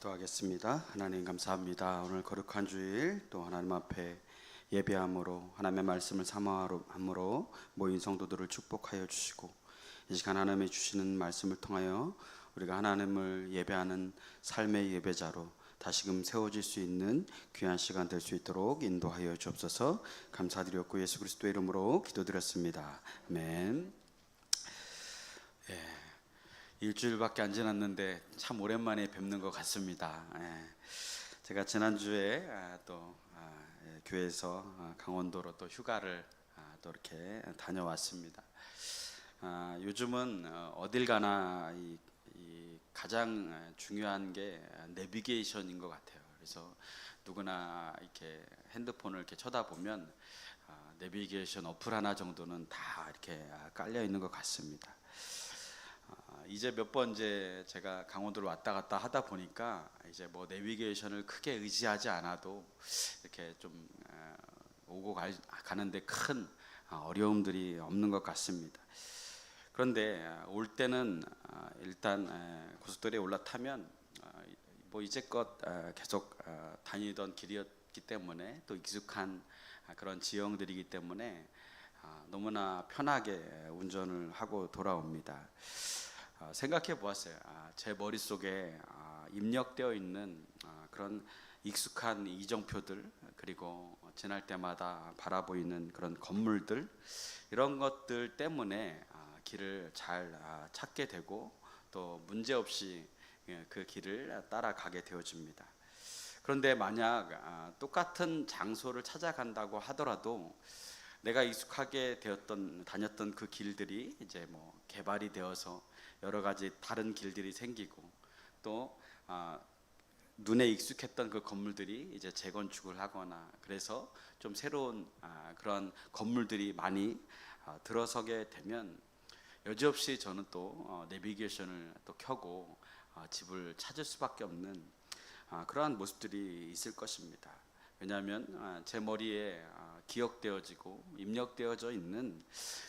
기도하겠습니다. 하나님 감사합니다. 오늘 거룩한 주일 또 하나님 앞에 예배함으로 하나님의 말씀을 사모함으로 모인 성도들을 축복하여 주시고 이 시간 하나님이 주시는 말씀을 통하여 우리가 하나님을 예배하는 삶의 예배자로 다시금 세워질 수 있는 귀한 시간 될 수 있도록 인도하여 주옵소서. 감사드렸고 예수 그리스도의 이름으로 기도드렸습니다. 아멘. 일주일밖에 안 지났는데 참 오랜만에 뵙는 것 같습니다. 제가 지난주에 교회에서 강원도로 또 휴가를 또 이렇게 다녀왔습니다. 요즘은 어딜 가나 이 가장 중요한 게 내비게이션인 것 같아요. 그래서 누구나 이렇게 핸드폰을 이렇게 쳐다보면 내비게이션 어플 하나 정도는 다 이렇게 깔려 있는 것 같습니다. 이제 몇 번 제가 강원도를 왔다 갔다 하다 보니까 이제 뭐 내비게이션을 크게 의지하지 않아도 이렇게 좀 오고 가는데 큰 어려움들이 없는 것 같습니다. 그런데 올 때는 일단 고속도로에 올라타면 뭐 이제껏 계속 다니던 길이었기 때문에 또 익숙한 그런 지형들이기 때문에 너무나 편하게 운전을 하고 돌아옵니다. 생각해 보았어요. 제 머릿속에 입력되어 있는 그런 익숙한 이정표들, 그리고 지날 때마다 바라보이는 그런 건물들, 이런 것들 때문에 길을 잘 찾게 되고 또 문제없이 그 길을 따라가게 되어집니다. 그런데 만약 똑같은 장소를 찾아간다고 하더라도 내가 익숙하게 다녔던 그 길들이 이제 뭐 개발이 되어서 여러 가지 다른 길들이 생기고 또 눈에 익숙했던 그 건물들이 이제 재건축을 하거나 그래서 좀 새로운 그런 건물들이 많이 들어서게 되면 여지없이 저는 또 내비게이션을 또 켜고 집을 찾을 수밖에 없는 그러한 모습들이 있을 것입니다. 왜냐하면 제 머리에 기억되어지고 입력되어져 있는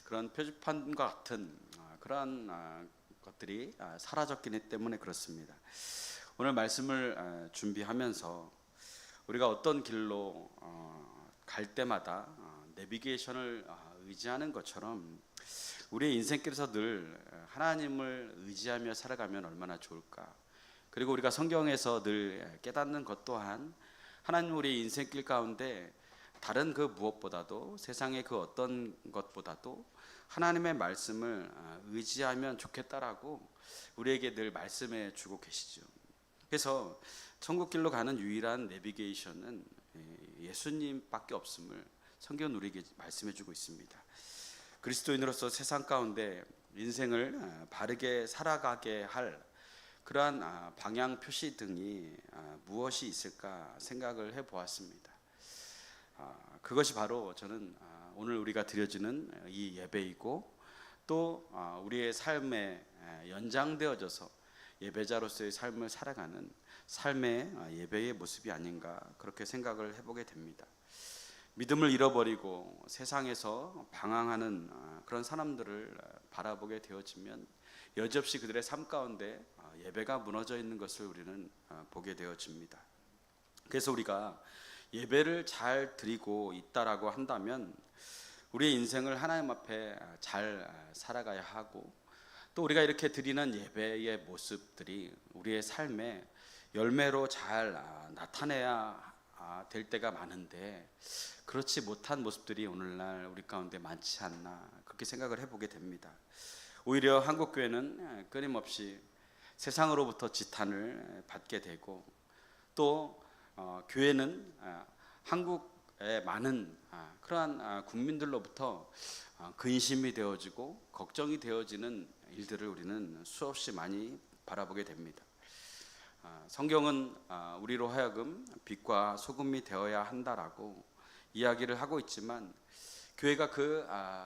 그런 표지판과 같은 그러한 것들이 사라졌기 때문에 그렇습니다. 오늘 말씀을 준비하면서 우리가 어떤 길로 갈 때마다 내비게이션을 의지하는 것처럼 우리의 인생길에서 늘 하나님을 의지하며 살아가면 얼마나 좋을까. 그리고 우리가 성경에서 늘 깨닫는 것 또한 하나님 우리 인생길 가운데 다른 그 무엇보다도 세상의 그 어떤 것보다도 하나님의 말씀을 의지하면 좋겠다라고 우리에게 늘 말씀해 주고 계시죠. 그래서 천국길로 가는 유일한 내비게이션은 예수님밖에 없음을 성경은 우리에게 말씀해 주고 있습니다. 그리스도인으로서 세상 가운데 인생을 바르게 살아가게 할 그러한 방향 표시 등이 무엇이 있을까 생각을 해 보았습니다. 그것이 바로 저는 오늘 우리가 드려지는 이 예배이고 또 우리의 삶에 연장되어져서 예배자로서의 삶을 살아가는 삶의 예배의 모습이 아닌가 그렇게 생각을 해보게 됩니다. 믿음을 잃어버리고 세상에서 방황하는 그런 사람들을 바라보게 되어지면 여지없이 그들의 삶 가운데 예배가 무너져 있는 것을 우리는 보게 되어집니다. 그래서 우리가 예배를 잘 드리고 있다라고 한다면 우리의 인생을 하나님 앞에 잘 살아가야 하고 또 우리가 이렇게 드리는 예배의 모습들이 우리의 삶에 열매로 잘 나타내야 될 때가 많은데 그렇지 못한 모습들이 오늘날 우리 가운데 많지 않나 그렇게 생각을 해보게 됩니다. 오히려 한국교회는 끊임없이 세상으로부터 지탄을 받게 되고 또 교회는 한국의 많은 그러한 국민들로부터 근심이 되어지고 걱정이 되어지는 일들을 우리는 수없이 많이 바라보게 됩니다. 성경은 우리로 하여금 빛과 소금이 되어야 한다라고 이야기를 하고 있지만 교회가 그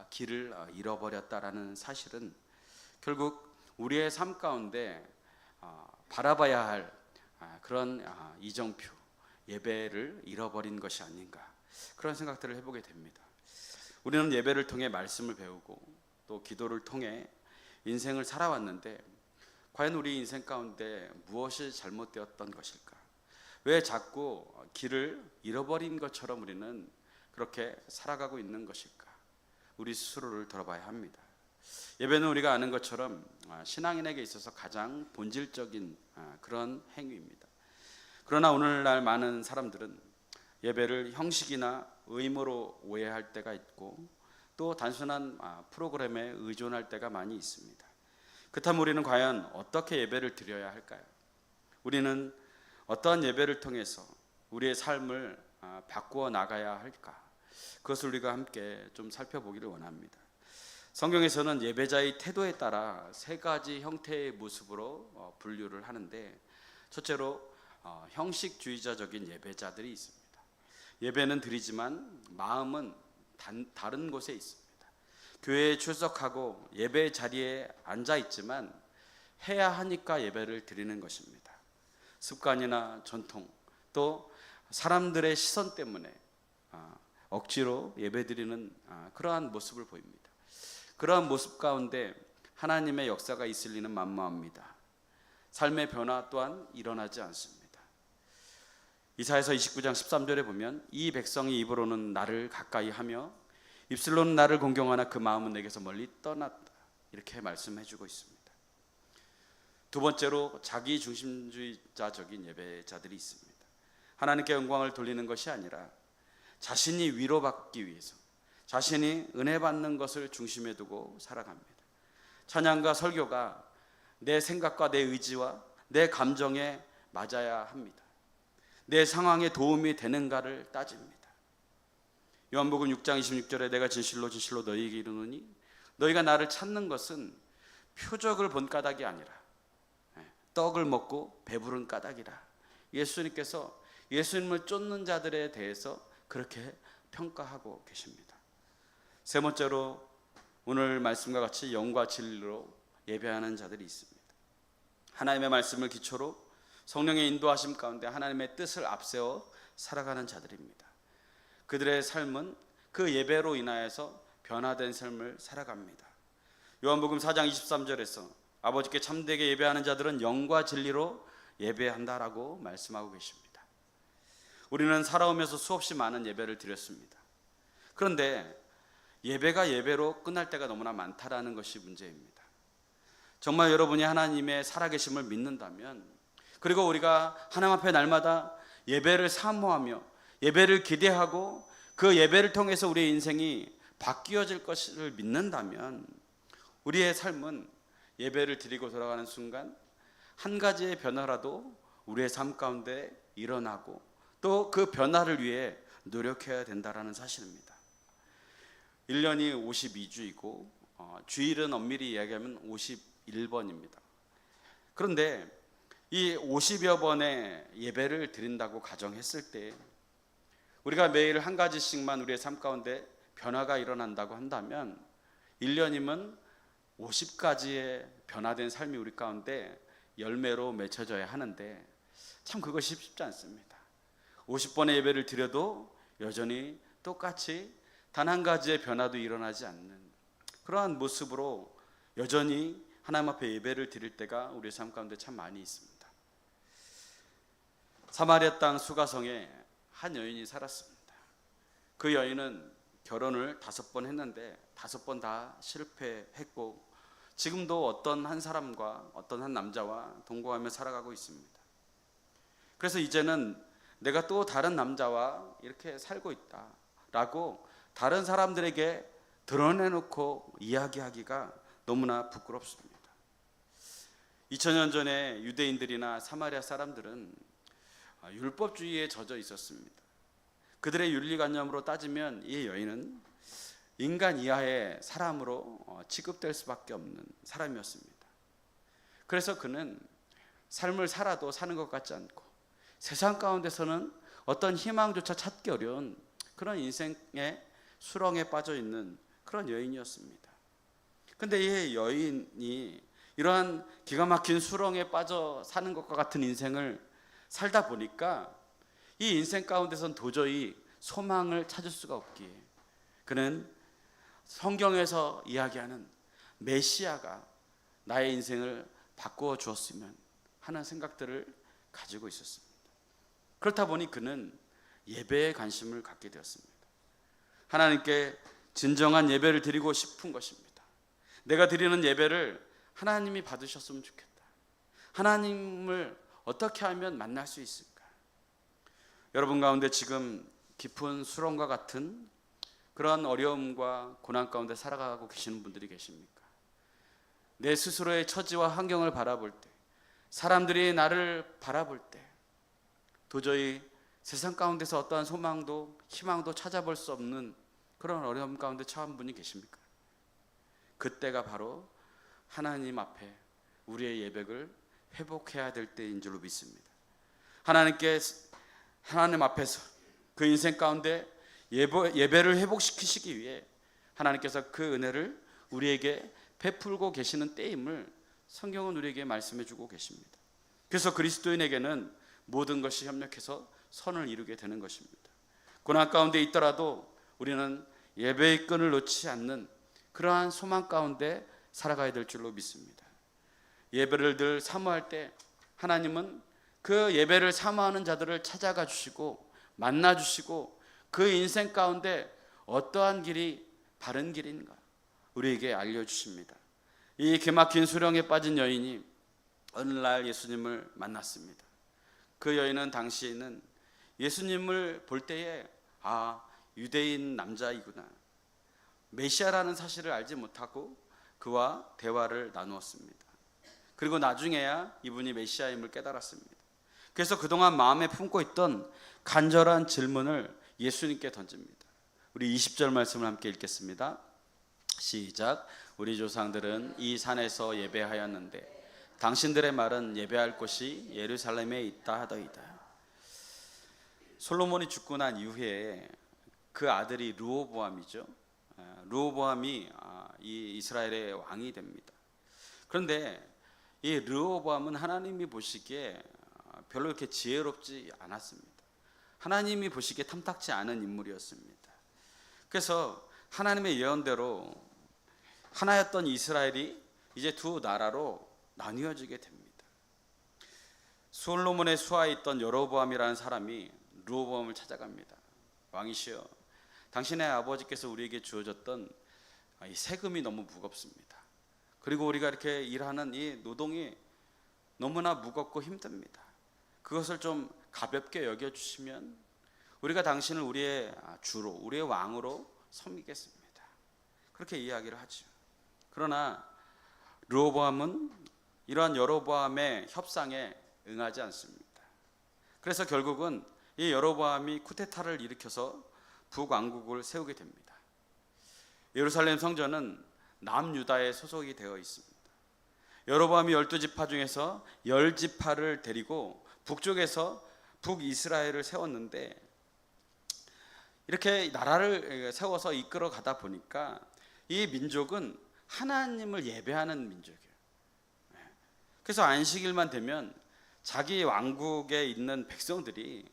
길을 잃어버렸다라는 사실은 결국 우리의 삶 가운데 바라봐야 할 그런 이정표 예배를 잃어버린 것이 아닌가 그런 생각들을 해보게 됩니다. 우리는 예배를 통해 말씀을 배우고 또 기도를 통해 인생을 살아왔는데 과연 우리 인생 가운데 무엇이 잘못되었던 것일까? 왜 자꾸 길을 잃어버린 것처럼 우리는 그렇게 살아가고 있는 것일까? 우리 스스로를 돌아봐야 합니다. 예배는 우리가 아는 것처럼 신앙인에게 있어서 가장 본질적인 그런 행위입니다. 그러나 오늘날 많은 사람들은 예배를 형식이나 의무로 오해할 때가 있고 또 단순한 프로그램에 의존할 때가 많이 있습니다. 그렇다면 우리는 과연 어떻게 예배를 드려야 할까요? 우리는 어떠한 예배를 통해서 우리의 삶을 바꾸어 나가야 할까? 그것을 우리가 함께 좀 살펴보기를 원합니다. 성경에서는 예배자의 태도에 따라 세 가지 형태의 모습으로 분류를 하는데, 첫째로 형식주의자적인 예배자들이 있습니다. 예배는 드리지만 마음은 다른 곳에 있습니다. 교회에 출석하고 예배 자리에 앉아 있지만 해야 하니까 예배를 드리는 것입니다. 습관이나 전통, 또 사람들의 시선 때문에 억지로 예배드리는 그러한 모습을 보입니다. 그러한 모습 가운데 하나님의 역사가 있을 리는 만무합니다. 삶의 변화 또한 일어나지 않습니다. 이사야서 29장 13절에 보면 이 백성이 입으로는 나를 가까이 하며 입술로는 나를 공경하나 그 마음은 내게서 멀리 떠났다, 이렇게 말씀해주고 있습니다. 두 번째로 자기중심주의자적인 예배자들이 있습니다. 하나님께 영광을 돌리는 것이 아니라 자신이 위로받기 위해서, 자신이 은혜 받는 것을 중심에 두고 살아갑니다. 찬양과 설교가 내 생각과 내 의지와 내 감정에 맞아야 합니다. 내 상황에 도움이 되는가를 따집니다. 요한복음 6장 26절에 내가 진실로 진실로 너희에게 이르노니 너희가 나를 찾는 것은 표적을 본 까닭이 아니라 떡을 먹고 배부른 까닭이라. 예수님께서 예수님을 쫓는 자들에 대해서 그렇게 평가하고 계십니다. 세 번째로 오늘 말씀과 같이 영과 진리로 예배하는 자들이 있습니다. 하나님의 말씀을 기초로 성령의 인도하심 가운데 하나님의 뜻을 앞세워 살아가는 자들입니다. 그들의 삶은 그 예배로 인하여서 변화된 삶을 살아갑니다. 요한복음 4장 23절에서 아버지께 참되게 예배하는 자들은 영과 진리로 예배한다라고 말씀하고 계십니다. 우리는 살아오면서 수없이 많은 예배를 드렸습니다. 그런데 예배가 예배로 끝날 때가 너무나 많다라는 것이 문제입니다. 정말 여러분이 하나님의 살아계심을 믿는다면, 그리고 우리가 하나님 앞에 날마다 예배를 사모하며 예배를 기대하고 그 예배를 통해서 우리의 인생이 바뀌어질 것을 믿는다면, 우리의 삶은 예배를 드리고 돌아가는 순간 한 가지의 변화라도 우리의 삶 가운데 일어나고 또 그 변화를 위해 노력해야 된다는 사실입니다. 1년이 52주이고 주일은 엄밀히 이야기하면 51번입니다. 그런데 이 50여 번의 예배를 드린다고 가정했을 때 우리가 매일 한 가지씩만 우리의 삶 가운데 변화가 일어난다고 한다면 1년이면 50가지의 변화된 삶이 우리 가운데 열매로 맺혀져야 하는데 참 그것이 쉽지 않습니다. 50번의 예배를 드려도 여전히 똑같이 단 한 가지의 변화도 일어나지 않는 그러한 모습으로 여전히 하나님 앞에 예배를 드릴 때가 우리의 삶 가운데 참 많이 있습니다. 사마리아 땅 수가성에 한 여인이 살았습니다. 그 여인은 결혼을 5번 했는데 5번 다 실패했고 지금도 어떤 한 사람과 어떤 한 남자와 동거하며 살아가고 있습니다. 그래서 이제는 내가 또 다른 남자와 이렇게 살고 있다라고 다른 사람들에게 드러내놓고 이야기하기가 너무나 부끄럽습니다. 2000년 전에 유대인들이나 사마리아 사람들은 율법주의에 젖어 있었습니다. 그들의 윤리관념으로 따지면 이 여인은 인간 이하의 사람으로 취급될 수밖에 없는 사람이었습니다. 그래서 그는 삶을 살아도 사는 것 같지 않고 세상 가운데서는 어떤 희망조차 찾기 어려운 그런 인생의 수렁에 빠져 있는 그런 여인이었습니다. 그런데 이 여인이 이러한 기가 막힌 수렁에 빠져 사는 것과 같은 인생을 살다 보니까 이 인생 가운데선 도저히 소망을 찾을 수가 없기에 그는 성경에서 이야기하는 메시아가 나의 인생을 바꾸어 주었으면 하는 생각들을 가지고 있었습니다. 그렇다 보니 그는 예배에 관심을 갖게 되었습니다. 하나님께 진정한 예배를 드리고 싶은 것입니다. 내가 드리는 예배를 하나님이 받으셨으면 좋겠다. 하나님을 어떻게 하면 만날 수 있을까? 여러분 가운데 지금 깊은 수렁과 같은 그런 어려움과 고난 가운데 살아가고 계시는 분들이 계십니까? 내 스스로의 처지와 환경을 바라볼 때, 사람들이 나를 바라볼 때 도저히 세상 가운데서 어떠한 소망도 희망도 찾아볼 수 없는 그런 어려움 가운데 처한 분이 계십니까? 그때가 바로 하나님 앞에 우리의 예배를 회복해야 될 때인 줄로 믿습니다. 하나님 앞에서 그 인생 가운데 예배를 회복시키시기 위해 하나님께서 그 은혜를 우리에게 베풀고 계시는 때임을 성경은 우리에게 말씀해 주고 계십니다. 그래서 그리스도인에게는 모든 것이 협력해서 선을 이루게 되는 것입니다. 고난 가운데 있더라도 우리는 예배의 끈을 놓지 않는 그러한 소망 가운데 살아가야 될 줄로 믿습니다. 예배를 늘 사모할 때 하나님은 그 예배를 사모하는 자들을 찾아가 주시고 만나 주시고 그 인생 가운데 어떠한 길이 바른 길인가 우리에게 알려주십니다. 이 기막힌 수렁에 빠진 여인이 어느 날 예수님을 만났습니다. 그 여인은 당시에는 예수님을 볼 때에 유대인 남자이구나, 메시아라는 사실을 알지 못하고 그와 대화를 나누었습니다. 그리고 나중에야 이분이 메시아임을 깨달았습니다. 그래서 그동안 마음에 품고 있던 간절한 질문을 예수님께 던집니다. 우리 20절 말씀을 함께 읽겠습니다. 시작. 우리 조상들은 이 산에서 예배하였는데 당신들의 말은 예배할 곳이 예루살렘에 있다 하더이다. 솔로몬이 죽고 난 이후에 그 아들이 르호보암이죠. 르호보암이 이 이스라엘의 왕이 됩니다. 그런데 이 르호보암은 하나님이 보시기에 별로 이렇게 지혜롭지 않았습니다. 하나님이 보시기에 탐탁지 않은 인물이었습니다. 그래서 하나님의 예언대로 하나였던 이스라엘이 이제 두 나라로 나뉘어지게 됩니다. 솔로몬의 수하에 있던 여로보암이라는 사람이 르호보암을 찾아갑니다. 왕이시여, 당신의 아버지께서 우리에게 주어졌던 이 세금이 너무 무겁습니다. 그리고 우리가 이렇게 일하는 이 노동이 너무나 무겁고 힘듭니다. 그것을 좀 가볍게 여겨주시면 우리가 당신을 우리의 주로, 우리의 왕으로 섬기겠습니다. 그렇게 이야기를 하죠. 그러나 르호보암은 이러한 여로보암의 협상에 응하지 않습니다. 그래서 결국은 이 여로보암이 쿠데타를 일으켜서 북왕국을 세우게 됩니다. 예루살렘 성전은 남유다에 소속이 되어 있습니다. 여로보암이 12지파 중에서 10지파를 데리고 북쪽에서 북이스라엘을 세웠는데, 이렇게 나라를 세워서 이끌어 가다 보니까 이 민족은 하나님을 예배하는 민족이에요. 그래서 안식일만 되면 자기 왕국에 있는 백성들이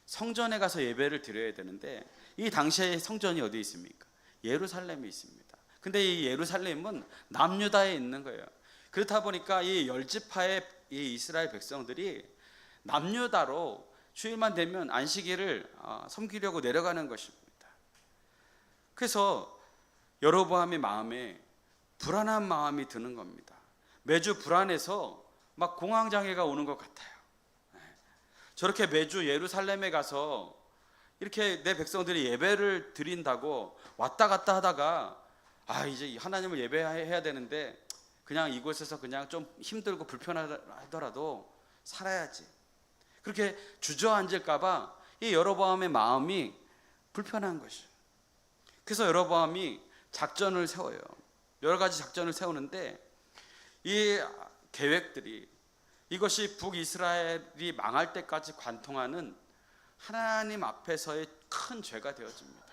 성전에 가서 예배를 드려야 되는데, 이 당시에 성전이 어디 있습니까? 예루살렘에 있습니다. 근데 이 예루살렘은 남유다에 있는 거예요. 그렇다 보니까 이 10지파의 이 이스라엘 백성들이 남유다로 주일만 되면 안식일을 섬기려고 내려가는 것입니다. 그래서 여로보암의 마음에 불안한 마음이 드는 겁니다. 매주 불안해서 막 공황장애가 오는 것 같아요. 저렇게 매주 예루살렘에 가서 이렇게 내 백성들이 예배를 드린다고 왔다 갔다 하다가 이제 하나님을 예배해야 되는데 그냥 이곳에서 그냥 좀 힘들고 불편하더라도 살아야지, 그렇게 주저앉을까봐 이 여로보암의 마음이 불편한 것이죠. 그래서 여로보암이 작전을 세워요. 여러 가지 작전을 세우는데 이 계획들이 이것이 북이스라엘이 망할 때까지 관통하는 하나님 앞에서의 큰 죄가 되어집니다.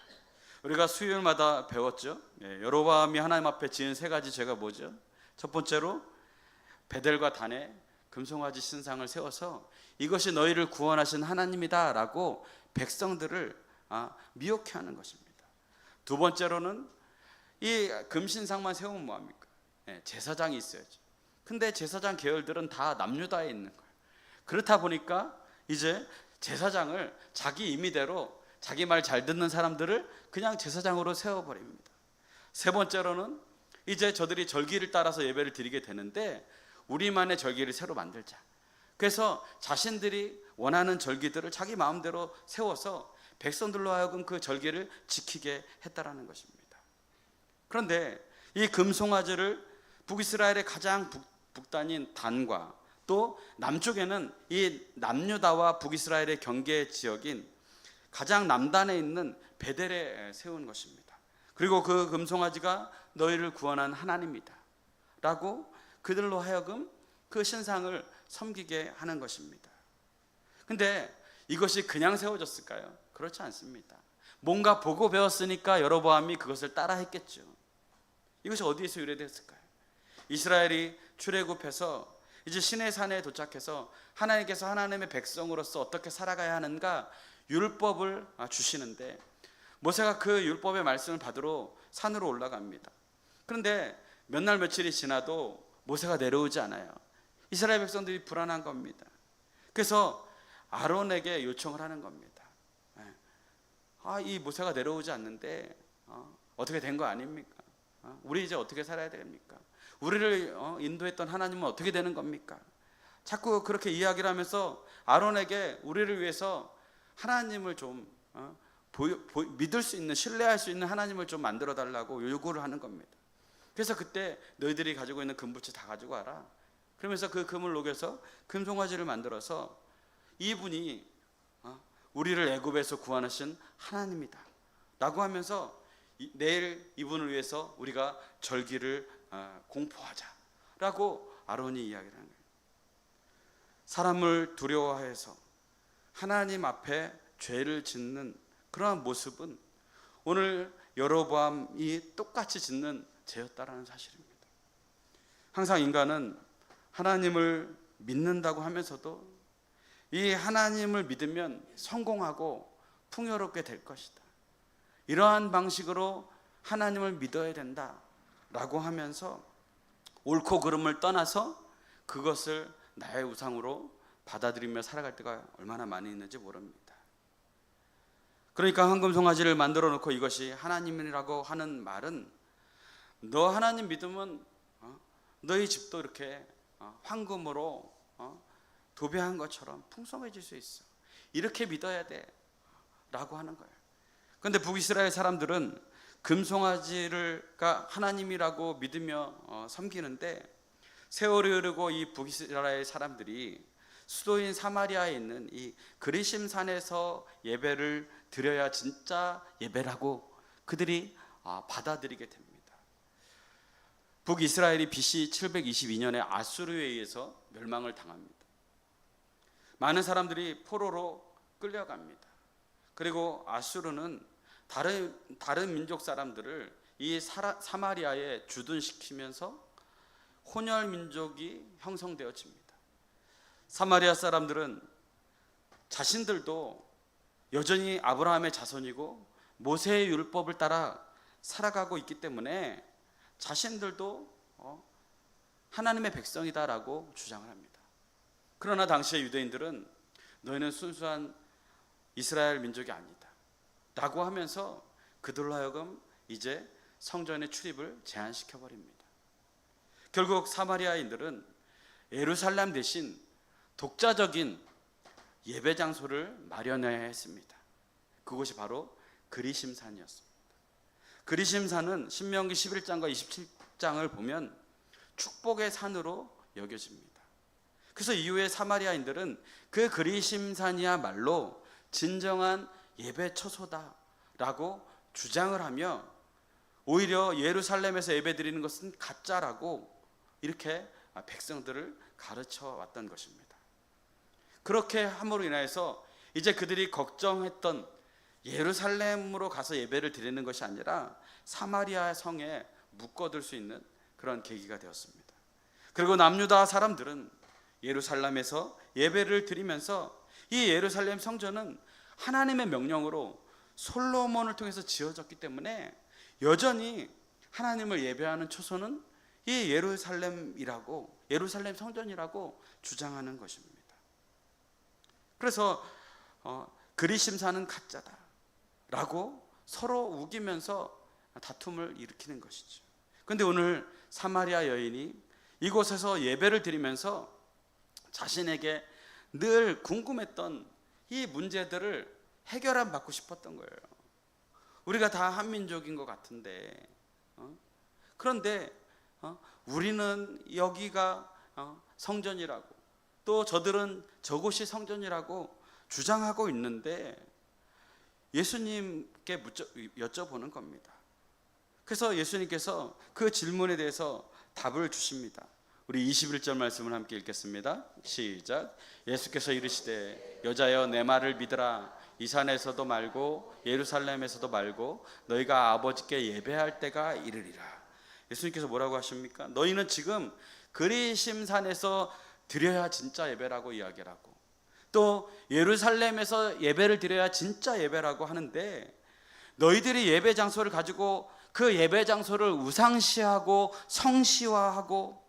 우리가 수요일마다 배웠죠. 여로보암이 하나님 앞에 지은 세 가지 죄가 뭐죠? 첫 번째로 베델과 단에 금송아지 신상을 세워서 이것이 너희를 구원하신 하나님이다 라고 백성들을 미혹해 하는 것입니다. 두 번째로는 이 금신상만 세우면 뭐합니까? 제사장이 있어야죠. 근데 제사장 계열들은 다 남유다에 있는 거예요. 그렇다 보니까 이제 제사장을 자기 임의대로 자기 말 잘 듣는 사람들을 그냥 제사장으로 세워버립니다. 세 번째로는 이제 저들이 절기를 따라서 예배를 드리게 되는데 우리만의 절기를 새로 만들자. 그래서 자신들이 원하는 절기들을 자기 마음대로 세워서 백성들로 하여금 그 절기를 지키게 했다라는 것입니다. 그런데 이 금송아지를 북이스라엘의 가장 북단인 단과 또 남쪽에는 이 남유다와 북이스라엘의 경계 지역인 가장 남단에 있는 베델에 세운 것입니다. 그리고 그 금송아지가 너희를 구원한 하나님이다 라고 그들로 하여금 그 신상을 섬기게 하는 것입니다. 근데 이것이 그냥 세워졌을까요? 그렇지 않습니다. 뭔가 보고 배웠으니까 여로보암이 그것을 따라 했겠죠. 이것이 어디에서 유래됐을까요? 이스라엘이 출애굽해서 이제 시내산에 도착해서 하나님께서 하나님의 백성으로서 어떻게 살아가야 하는가 율법을 주시는데 모세가 그 율법의 말씀을 받으러 산으로 올라갑니다. 그런데 몇 날 며칠이 지나도 모세가 내려오지 않아요. 이스라엘 백성들이 불안한 겁니다. 그래서 아론에게 요청을 하는 겁니다. 이 모세가 내려오지 않는데 어떻게 된 거 아닙니까? 우리 이제 어떻게 살아야 됩니까? 우리를 인도했던 하나님은 어떻게 되는 겁니까? 자꾸 그렇게 이야기를 하면서 아론에게 우리를 위해서 하나님을 좀 믿을 수 있는, 신뢰할 수 있는 하나님을 좀 만들어 달라고 요구를 하는 겁니다. 그래서 그때 너희들이 가지고 있는 금붙이 다 가지고 와라. 그러면서 그 금을 녹여서 금송아지를 만들어서 이분이 우리를 애굽에서 구원하신 하나님이다 라고 하면서 내일 이분을 위해서 우리가 절기를 공포하자 라고 아론이 이야기를 하는 거예요. 사람을 두려워해서 하나님 앞에 죄를 짓는 그러한 모습은 오늘 여로보암이 똑같이 짓는 죄였다라는 사실입니다. 항상 인간은 하나님을 믿는다고 하면서도 이 하나님을 믿으면 성공하고 풍요롭게 될 것이다, 이러한 방식으로 하나님을 믿어야 된다라고 하면서 옳고 그름을 떠나서 그것을 나의 우상으로 받아들이며 살아갈 때가 얼마나 많이 있는지 모릅니다. 그러니까 황금송아지를 만들어 놓고 이것이 하나님이라고 하는 말은 너 하나님 믿으면 너희 집도 이렇게 황금으로 도배한 것처럼 풍성해질 수 있어, 이렇게 믿어야 돼 라고 하는 거예요. 그런데 북이스라엘 사람들은 금송아지가 하나님이라고 믿으며 섬기는데 세월이 흐르고 이 북이스라엘 사람들이 수도인 사마리아에 있는 이 그리심 산에서 예배를 드려야 진짜 예배라고 그들이 받아들이게 됩니다. 북이스라엘이 BC 722년에 아수르에 의해서 멸망을 당합니다. 많은 사람들이 포로로 끌려갑니다. 그리고 아수르는 다른 민족 사람들을 이 사마리아에 주둔시키면서 혼혈 민족이 형성되어집니다. 사마리아 사람들은 자신들도 여전히 아브라함의 자손이고 모세의 율법을 따라 살아가고 있기 때문에 자신들도 하나님의 백성이다라고 주장을 합니다. 그러나 당시의 유대인들은 너희는 순수한 이스라엘 민족이 아니다 라고 하면서 그들로 하여금 이제 성전의 출입을 제한시켜 버립니다. 결국 사마리아인들은 예루살렘 대신 독자적인 예배 장소를 마련해야 했습니다. 그곳이 바로 그리심산이었습니다. 그리심산은 신명기 11장과 27장을 보면 축복의 산으로 여겨집니다. 그래서 이후에 사마리아인들은 그 그리심산이야말로 진정한 예배 처소다라고 주장을 하며 오히려 예루살렘에서 예배드리는 것은 가짜라고 이렇게 백성들을 가르쳐 왔던 것입니다. 그렇게 함으로 인하여서 이제 그들이 걱정했던 예루살렘으로 가서 예배를 드리는 것이 아니라 사마리아 성에 묶어둘 수 있는 그런 계기가 되었습니다. 그리고 남유다 사람들은 예루살렘에서 예배를 드리면서 이 예루살렘 성전은 하나님의 명령으로 솔로몬을 통해서 지어졌기 때문에 여전히 하나님을 예배하는 초소는 이 예루살렘이라고 예루살렘 성전이라고 주장하는 것입니다. 그래서 그리심산은 가짜다 라고 서로 우기면서 다툼을 일으키는 것이죠. 그런데 오늘 사마리아 여인이 이곳에서 예배를 드리면서 자신에게 늘 궁금했던 이 문제들을 해결함 받고 싶었던 거예요. 우리가 다 한민족인 것 같은데, 그런데 우리는 여기가 성전이라고, 또 저들은 저곳이 성전이라고 주장하고 있는데 예수님께 여쭤보는 겁니다. 그래서 예수님께서 그 질문에 대해서 답을 주십니다. 우리 21절 말씀을 함께 읽겠습니다. 시작. 예수께서 이르시되 여자여 내 말을 믿으라. 이 산에서도 말고 예루살렘에서도 말고 너희가 아버지께 예배할 때가 이르리라. 예수님께서 뭐라고 하십니까? 너희는 지금 그리심산에서 드려야 진짜 예배라고 이야기를 하고, 또 예루살렘에서 예배를 드려야 진짜 예배라고 하는데, 너희들이 예배 장소를 가지고 그 예배 장소를 우상시하고 성시화하고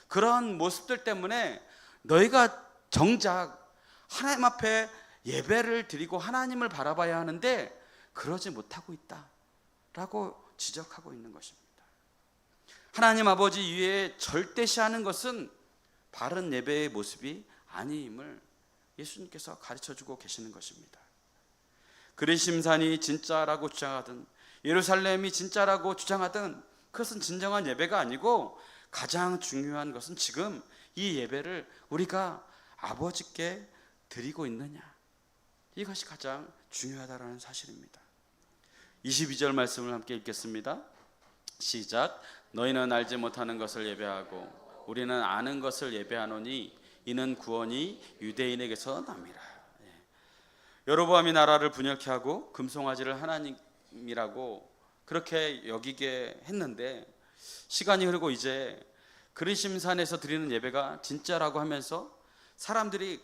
그런 모습들 때문에 너희가 정작 하나님 앞에 예배를 드리고 하나님을 바라봐야 하는데 그러지 못하고 있다라고 지적하고 있는 것입니다. 하나님 아버지 위에 절대시하는 것은 바른 예배의 모습이 아님을 예수님께서 가르쳐주고 계시는 것입니다. 그리심산이 진짜라고 주장하든 예루살렘이 진짜라고 주장하든 그것은 진정한 예배가 아니고, 가장 중요한 것은 지금 이 예배를 우리가 아버지께 드리고 있느냐, 이것이 가장 중요하다는 사실입니다. 22절 말씀을 함께 읽겠습니다. 시작. 너희는 알지 못하는 것을 예배하고 우리는 아는 것을 예배하노니 이는 구원이 유대인에게서 남이라. 여로보암이 나라를 분열케 하고 금송아지를 하나님이라고 그렇게 여기게 했는데, 시간이 흐르고 이제 그리심산에서 드리는 예배가 진짜라고 하면서 사람들이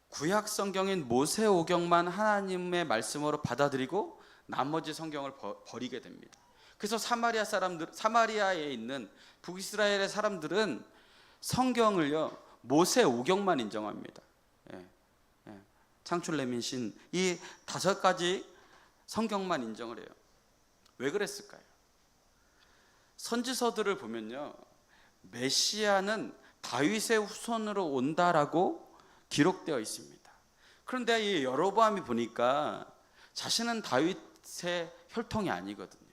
구약 성경인 모세오경만 하나님의 말씀으로 받아들이고 나머지 성경을 버리게 됩니다. 그래서 사마리아에 있는 북이스라엘의 사람들은 성경을요 모세오경만 인정합니다. 창출레민신 이 5가지 성경만 인정을 해요. 왜 그랬을까요? 선지서들을 보면요, 메시아는 다윗의 후손으로 온다라고 기록되어 있습니다. 그런데 이 여로보암이 보니까 자신은 다윗의 혈통이 아니거든요.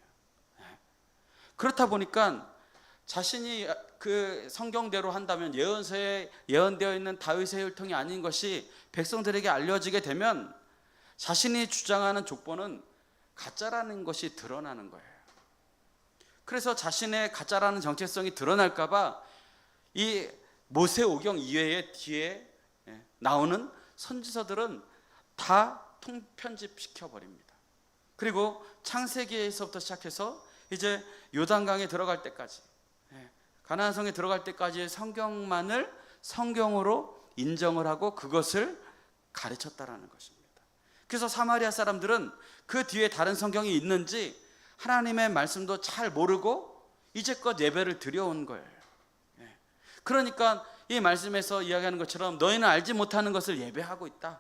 그렇다 보니까 자신이 그 성경대로 한다면 예언서에 예언되어 있는 다윗의 혈통이 아닌 것이 백성들에게 알려지게 되면 자신이 주장하는 족보는 가짜라는 것이 드러나는 거예요. 그래서 자신의 가짜라는 정체성이 드러날까 봐 이 모세오경 이외에 뒤에 나오는 선지서들은 다 통편집시켜 버립니다. 그리고 창세기에서부터 시작해서 이제 요단강에 들어갈 때까지, 가나안 성에 들어갈 때까지의 성경만을 성경으로 인정을 하고 그것을 가르쳤다라는 것입니다. 그래서 사마리아 사람들은 그 뒤에 다른 성경이 있는지 하나님의 말씀도 잘 모르고 이제껏 예배를 드려온 거예요. 그러니까 이 말씀에서 이야기하는 것처럼 너희는 알지 못하는 것을 예배하고 있다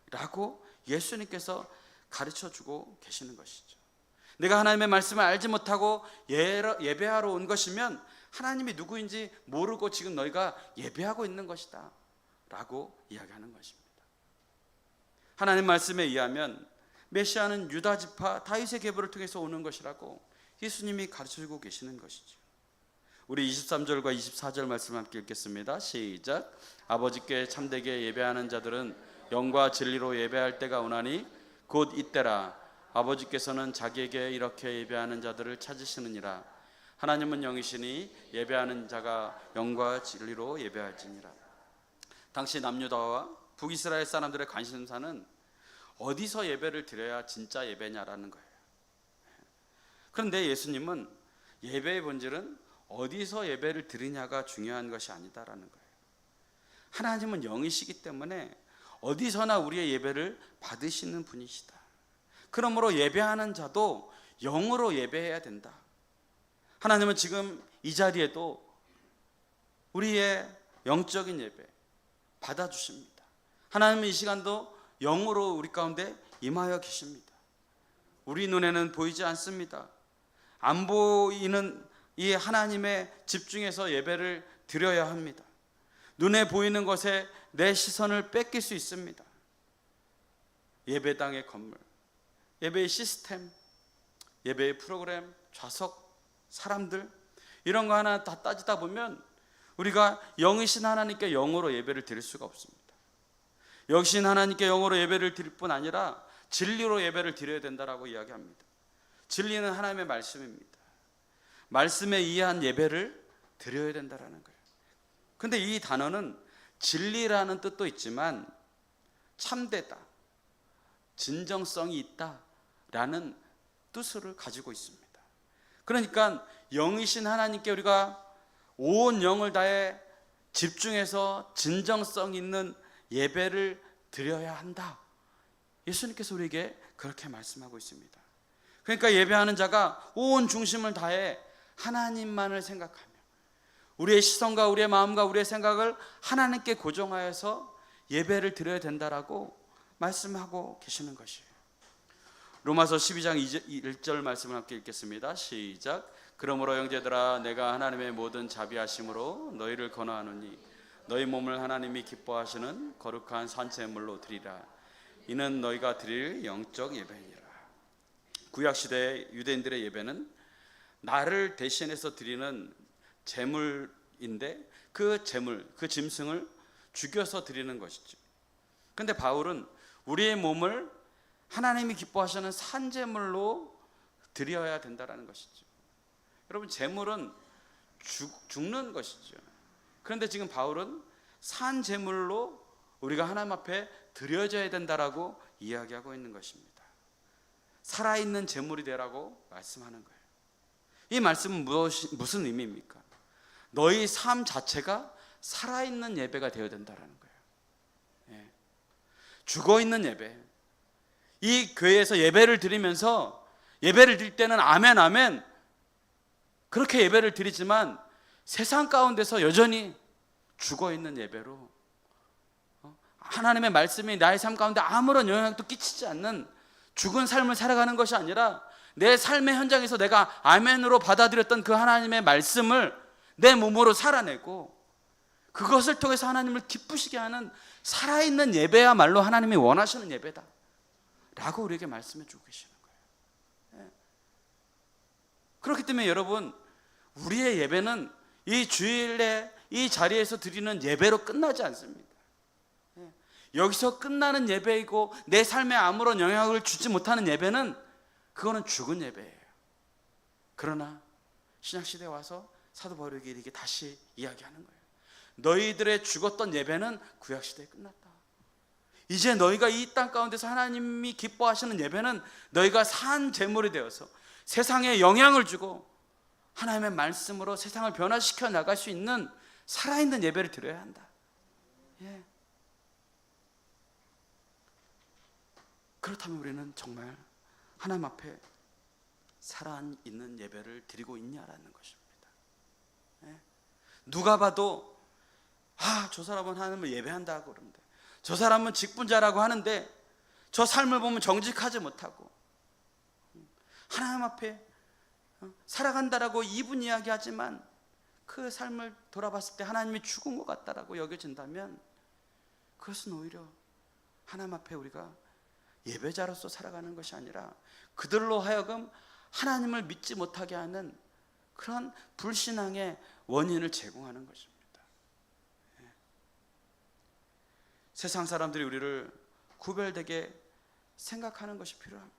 라고 예수님께서 가르쳐주고 계시는 것이죠. 내가 하나님의 말씀을 알지 못하고 예배하러 온 것이면 하나님이 누구인지 모르고 지금 너희가 예배하고 있는 것이다 라고 이야기하는 것입니다. 하나님 말씀에 의하면 메시아는 유다 지파 다윗의 계보를 통해서 오는 것이라고 예수님이 가르쳐주고 계시는 것이죠. 우리 23절과 24절 말씀 함께 읽겠습니다. 시작. 아버지께 참되게 예배하는 자들은 영과 진리로 예배할 때가 오나니 곧 이때라. 아버지께서는 자기에게 이렇게 예배하는 자들을 찾으시느니라. 하나님은 영이시니 예배하는 자가 영과 진리로 예배할지니라. 당시 남유다와 북이스라엘 사람들의 관심사는 어디서 예배를 드려야 진짜 예배냐라는 거예요. 그런데 예수님은 예배의 본질은 어디서 예배를 드리냐가 중요한 것이 아니다라는 거예요. 하나님은 영이시기 때문에 어디서나 우리의 예배를 받으시는 분이시다. 그러므로 예배하는 자도 영으로 예배해야 된다. 하나님은 지금 이 자리에도 우리의 영적인 예배 받아주십니다. 하나님은 이 시간도 영으로 우리 가운데 임하여 계십니다. 우리 눈에는 보이지 않습니다. 안 보이는 이 하나님의 집중해서 예배를 드려야 합니다. 눈에 보이는 것에 내 시선을 뺏길 수 있습니다. 예배당의 건물, 예배의 시스템, 예배의 프로그램, 좌석, 사람들, 이런 거 하나 다 따지다 보면 우리가 영이신 하나님께 영으로 예배를 드릴 수가 없습니다. 영이신 하나님께 영으로 예배를 드릴 뿐 아니라 진리로 예배를 드려야 된다라고 이야기합니다. 진리는 하나님의 말씀입니다. 말씀에 의한 예배를 드려야 된다라는 거예요. 근데 이 단어는 진리라는 뜻도 있지만 참되다, 진정성이 있다라는 뜻을 가지고 있습니다. 그러니까 영이신 하나님께 우리가 온 영을 다해 집중해서 진정성 있는 예배를 드려야 한다. 예수님께서 우리에게 그렇게 말씀하고 있습니다. 그러니까 예배하는 자가 온 중심을 다해 하나님만을 생각하며 우리의 시선과 우리의 마음과 우리의 생각을 하나님께 고정하여서 예배를 드려야 된다라고 말씀하고 계시는 것이에요. 로마서 12장 1절 말씀을 함께 읽겠습니다. 시작. 그러므로 형제들아 내가 하나님의 모든 자비하심으로 너희를 권하노니 너희 몸을 하나님이 기뻐하시는 거룩한 산제물로 드리라. 이는 너희가 드릴 영적 예배니라. 구약시대 유대인들의 예배는 나를 대신해서 드리는 제물인데 그 제물, 그 짐승을 죽여서 드리는 것이죠. 그런데 바울은 우리의 몸을 하나님이 기뻐하시는 산제물로 드려야 된다는 것이죠. 여러분, 제물은 죽는 것이죠. 그런데 지금 바울은 산제물로 우리가 하나님 앞에 드려져야 된다라고 이야기하고 있는 것입니다. 살아있는 제물이 되라고 말씀하는 거예요. 이 말씀은 무슨 의미입니까? 너희 삶 자체가 살아있는 예배가 되어야 된다는 거예요. 예. 죽어있는 예배. 이 교회에서 예배를 드리면서 예배를 드릴 때는 아멘 아멘 그렇게 예배를 드리지만 세상 가운데서 여전히 죽어있는 예배로 하나님의 말씀이 나의 삶 가운데 아무런 영향도 끼치지 않는 죽은 삶을 살아가는 것이 아니라 내 삶의 현장에서 내가 아멘으로 받아들였던 그 하나님의 말씀을 내 몸으로 살아내고 그것을 통해서 하나님을 기쁘시게 하는 살아있는 예배야말로 하나님이 원하시는 예배다 라고 우리에게 말씀해 주고 계시는 거예요. 그렇기 때문에 여러분, 우리의 예배는 이 주일에 이 자리에서 드리는 예배로 끝나지 않습니다. 여기서 끝나는 예배이고 내 삶에 아무런 영향을 주지 못하는 예배는 그거는 죽은 예배예요. 그러나 신약시대에 와서 사도 바울에게 이렇게 다시 이야기하는 거예요. 너희들의 죽었던 예배는 구약시대에 끝났다. 이제 너희가 이 땅 가운데서 하나님이 기뻐하시는 예배는 너희가 산 제물이 되어서 세상에 영향을 주고 하나님의 말씀으로 세상을 변화시켜 나갈 수 있는 살아있는 예배를 드려야 한다. 예. 그렇다면 우리는 정말 하나님 앞에 살아있는 예배를 드리고 있냐라는 것입니다. 예. 누가 봐도 저 사람은 하나님을 예배한다고 그러는데 저 사람은 직분자라고 하는데 저 삶을 보면 정직하지 못하고 하나님 앞에 살아간다라고 입은 이야기하지만 그 삶을 돌아봤을 때 하나님이 죽은 것 같다라고 여겨진다면 그것은 오히려 하나님 앞에 우리가 예배자로서 살아가는 것이 아니라 그들로 하여금 하나님을 믿지 못하게 하는 그런 불신앙의 원인을 제공하는 것입니다. 세상 사람들이 우리를 구별되게 생각하는 것이 필요합니다.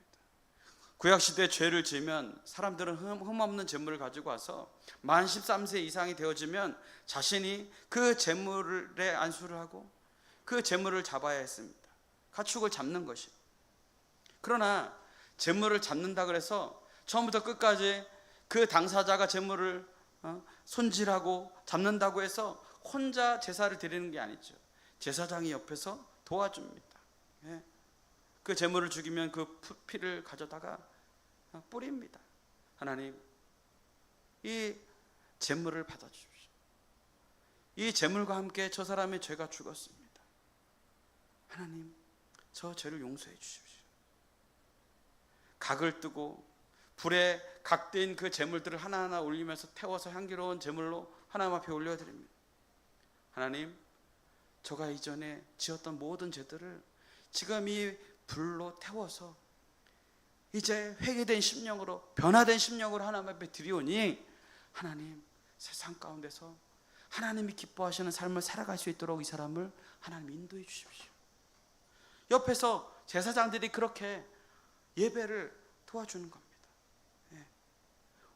구약시대에 죄를 지으면 사람들은 흠없는 제물을 가지고 와서 만 13세 이상이 되어지면 자신이 그 제물에 안수를 하고 그 제물을 잡아야 했습니다. 가축을 잡는 것이. 그러나 제물을 잡는다 그래서 처음부터 끝까지 그 당사자가 제물을 손질하고 잡는다고 해서 혼자 제사를 드리는 게 아니죠. 제사장이 옆에서 도와줍니다. 예. 그 제물을 죽이면 그 피를 가져다가 뿌립니다. 하나님, 이 제물을 받아주십시오. 이 재물과 함께 저 사람의 죄가 죽었습니다. 하나님, 저 죄를 용서해 주십시오. 각을 뜨고 불에 각된 그 재물들을 하나하나 올리면서 태워서 향기로운 재물로 하나님 앞에 올려드립니다. 하나님, 저가 이전에 지었던 모든 죄들을 지금 이 불로 태워서 이제 회개된 심령으로, 변화된 심령으로 하나님 앞에 드리오니 하나님, 세상 가운데서 하나님이 기뻐하시는 삶을 살아갈 수 있도록 이 사람을 하나님 인도해 주십시오. 옆에서 제사장들이 그렇게 예배를 도와주는 겁니다.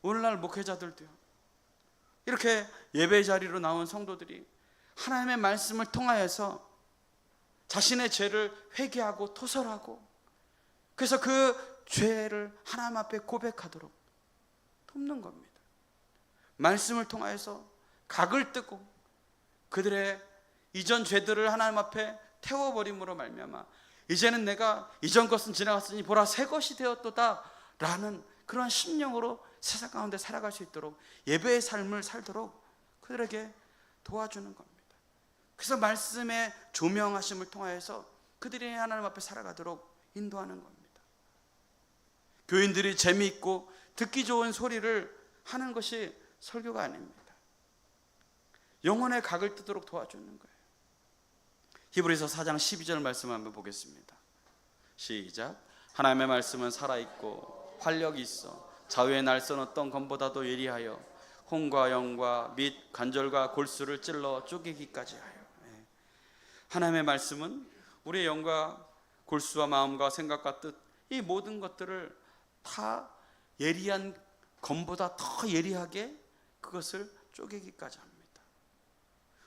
오늘날 목회자들도요, 이렇게 예배 자리로 나온 성도들이 하나님의 말씀을 통하여서 자신의 죄를 회개하고 토설하고, 그래서 그 죄를 하나님 앞에 고백하도록 돕는 겁니다. 말씀을 통하여서 각을 뜨고 그들의 이전 죄들을 하나님 앞에 태워버림으로 말미암아 이제는 내가 이전 것은 지나갔으니 보라 새 것이 되었도다 라는 그러한 심령으로 세상 가운데 살아갈 수 있도록, 예배의 삶을 살도록 그들에게 도와주는 겁니다. 그래서 말씀의 조명하심을 통하여서 그들이 하나님 앞에 살아가도록 인도하는 겁니다. 교인들이 재미있고 듣기 좋은 소리를 하는 것이 설교가 아닙니다. 영혼의 각을 뜨도록 도와주는 거예요. 히브리서 4장 12절 말씀 한번 보겠습니다. 시작. 하나님의 말씀은 살아있고 활력이 있어 좌우의 날선 어떤 검보다도 예리하여 혼과 영과 및 관절과 골수를 찔러 쪼개기까지 하여. 하나님의 말씀은 우리의 영과 골수와 마음과 생각과 뜻, 이 모든 것들을 다 예리한 검보다 더 예리하게 그것을 쪼개기까지 합니다.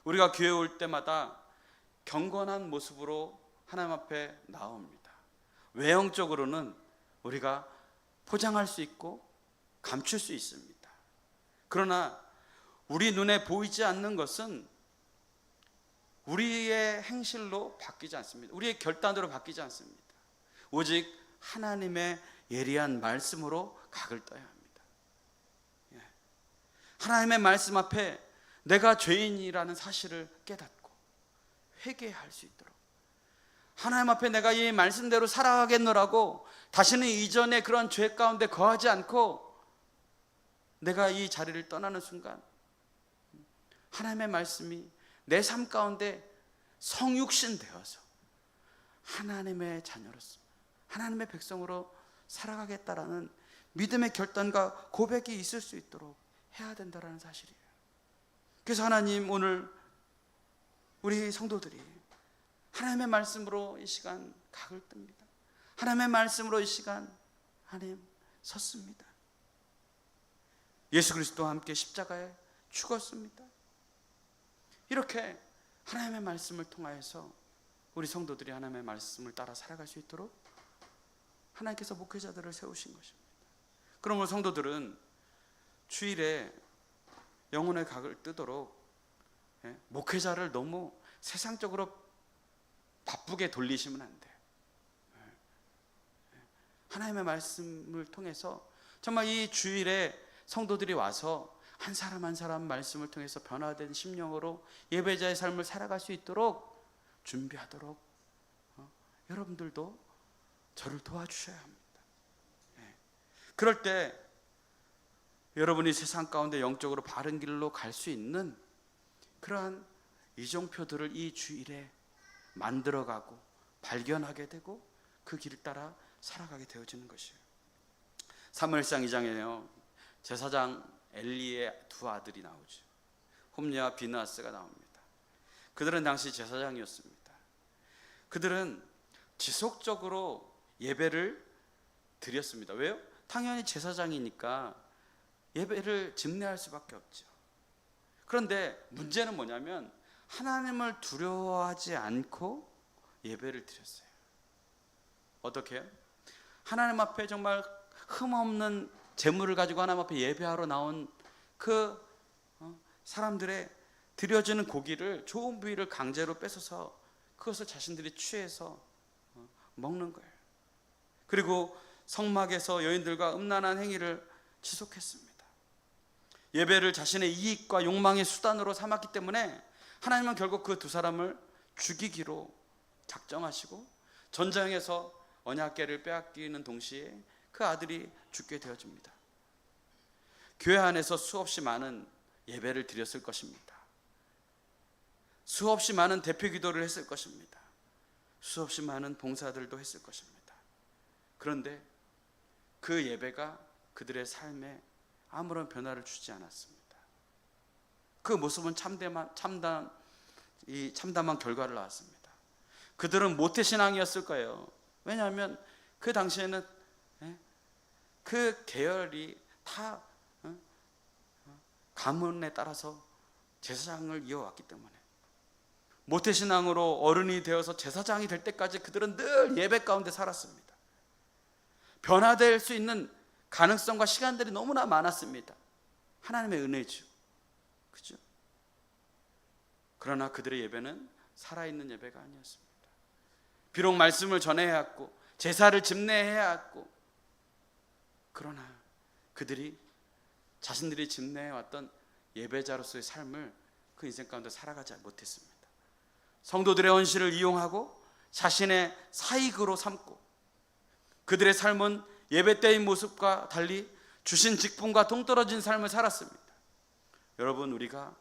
우리가 교회 올 때마다 경건한 모습으로 하나님 앞에 나옵니다. 외형적으로는 우리가 포장할 수 있고 감출 수 있습니다. 그러나 우리 눈에 보이지 않는 것은 우리의 행실로 바뀌지 않습니다. 우리의 결단으로 바뀌지 않습니다. 오직 하나님의 예리한 말씀으로 각을 떠야 합니다. 하나님의 말씀 앞에 내가 죄인이라는 사실을 깨닫고 회개할 수 있도록, 하나님 앞에 내가 이 말씀대로 살아가겠노라고 다시는 이전의 그런 죄 가운데 거하지 않고 내가 이 자리를 떠나는 순간 하나님의 말씀이 내 삶 가운데 성육신 되어서 하나님의 자녀로서 하나님의 백성으로 살아가겠다라는 믿음의 결단과 고백이 있을 수 있도록 해야 된다는 사실이에요. 그래서 하나님, 오늘 우리 성도들이 하나님의 말씀으로 이 시간 각을 뜹니다. 하나님의 말씀으로 이 시간 하나님 섰습니다. 예수 그리스도와 함께 십자가에 죽었습니다. 이렇게 하나님의 말씀을 통하여서 우리 성도들이 하나님의 말씀을 따라 살아갈 수 있도록 하나님께서 목회자들을 세우신 것입니다. 그럼 우리 성도들은 주일에 영혼의 각을 뜨도록 목회자를 너무 세상적으로 바쁘게 돌리시면 안 돼요. 하나님의 말씀을 통해서 정말 이 주일에 성도들이 와서 한 사람 한 사람 말씀을 통해서 변화된 심령으로 예배자의 삶을 살아갈 수 있도록 준비하도록 여러분들도 저를 도와주셔야 합니다. 그럴 때 여러분이 세상 가운데 영적으로 바른 길로 갈 수 있는 그러한 이정표들을 이 주일에 만들어가고 발견하게 되고 그 길을 따라 살아가게 되어지는 것이에요. 사무엘상 2장에요 제사장 엘리의 두 아들이 나오죠. 홈리와 비느하스가 나옵니다. 그들은 당시 제사장이었습니다. 그들은 지속적으로 예배를 드렸습니다. 왜요? 당연히 제사장이니까 예배를 집례할 수밖에 없죠. 그런데 문제는 뭐냐면 하나님을 두려워하지 않고 예배를 드렸어요. 어떻게 해요? 하나님 앞에 정말 흠없는 재물을 가지고 하나님 앞에 예배하러 나온 그 사람들의 드려지는 고기를, 좋은 부위를 강제로 뺏어서 그것을 자신들이 취해서 먹는 거예요. 그리고 성막에서 여인들과 음란한 행위를 지속했습니다. 예배를 자신의 이익과 욕망의 수단으로 삼았기 때문에 하나님은 결국 그 두 사람을 죽이기로 작정하시고 전장에서 언약궤를 빼앗기는 동시에 그 아들이 죽게 되어집니다. 교회 안에서 수없이 많은 예배를 드렸을 것입니다. 수없이 많은 대표 기도를 했을 것입니다. 수없이 많은 봉사들도 했을 것입니다. 그런데 그 예배가 그들의 삶에 아무런 변화를 주지 않았습니다. 그 모습은 참담한 결과를 낳았습니다. 그들은 모태신앙이었을 거예요. 왜냐하면 그 당시에는 그 계열이 다 가문에 따라서 제사장을 이어왔기 때문에 모태신앙으로 어른이 되어서 제사장이 될 때까지 그들은 늘 예배 가운데 살았습니다. 변화될 수 있는 가능성과 시간들이 너무나 많았습니다. 하나님의 은혜죠. 그죠? 그러나 그들의 예배는 살아있는 예배가 아니었습니다. 비록 말씀을 전해야 했고 제사를 집례해야 했고, 그러나 그들이 자신들이 집례해왔던 예배자로서의 삶을 그 인생 가운데 살아가지 못했습니다. 성도들의 헌신을 이용하고 자신의 사익으로 삼고 그들의 삶은 예배 때의 모습과 달리 주신 직분과 동떨어진 삶을 살았습니다. 여러분, 우리가